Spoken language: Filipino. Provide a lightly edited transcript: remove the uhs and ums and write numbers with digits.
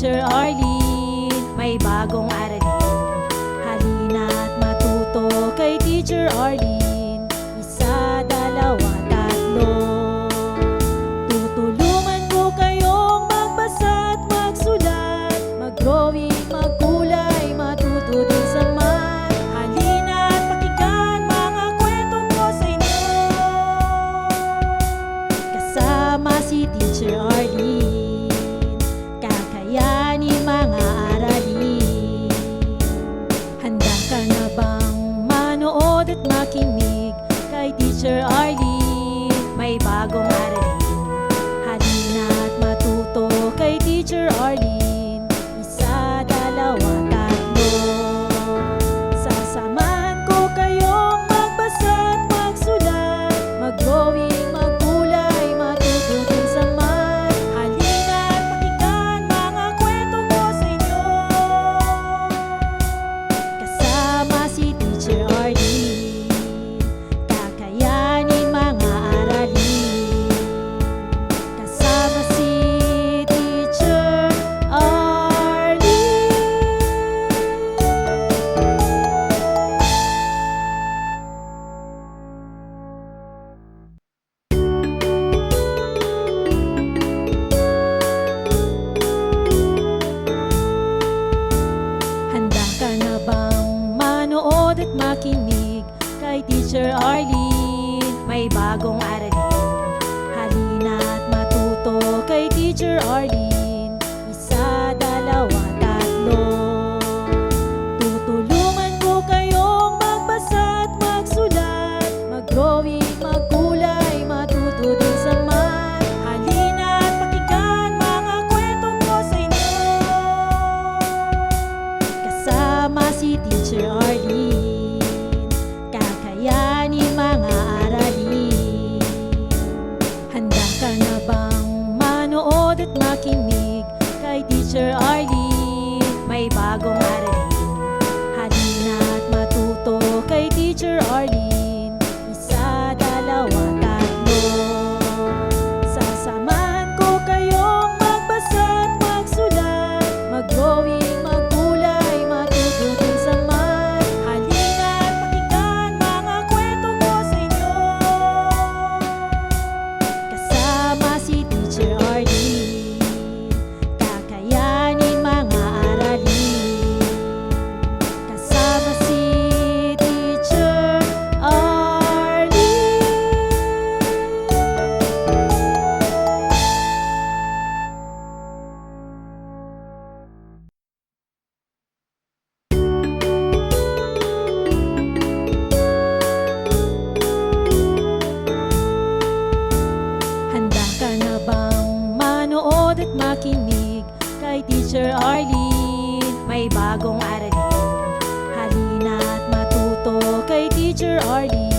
Teacher Arlene, may bagong aralin. Halina't matuto kay Teacher Arlene. Isa, dalawa, tatlo. Tutulungan ko kayong magbasa at magsulat, mag-drawing, magkulay, matuto din sa math. Halina't pakinggan mga kwento ko sa inyo. Kasama si Teacher Arlene, kakayanin mga aralin. Handa ka na bang manood at makinig kay Teacher Arlene? May bagong aralin. Halina't matuto kay Teacher Arlene. Isa, dalawa, tatlo. Sasamahan ko kayong magbasa at magsulat, mag-drawing, magkulay, matuto din sa math. Halina't pakinggan mga kwento ko sa inyo. Kasama si Teacher Arlene, kakayanin mga aralin. Kasama si Teacher Arlene. Handa ka na bang manood at makinig kay Teacher Arlene? May bagong aralin. Halina't matuto kay Teacher Arlene. Isa, dalawa, tatlo. Tutulungan ko kayong magbasa at magsulat, mag-drawing, magkulay, matuto din sa math. Halina't pakinggan mga kwento ko sa inyo. Kasama si Teacher Arlene, kakayanin mga aralin. Handa ka na bang manood at makinig kay Teacher Arlene? May bagong aralin. Halina't matuto kay Teacher Arlene. Isa, dalawa, tatlo. Sasamahan ko kayong magbasa at magsulat, mag-drawing, magkulay, matuto din sa math. Halina't pakinggan mga kwento ko sa inyo. Kasama si Teacher Arlene, kakayanin mga aralin. Kasama si Teacher Arlene. Handa ka na bang manood at makinig kay Teacher Arlene? May bagong aralin. Halina't matuto kay Teacher Arlene.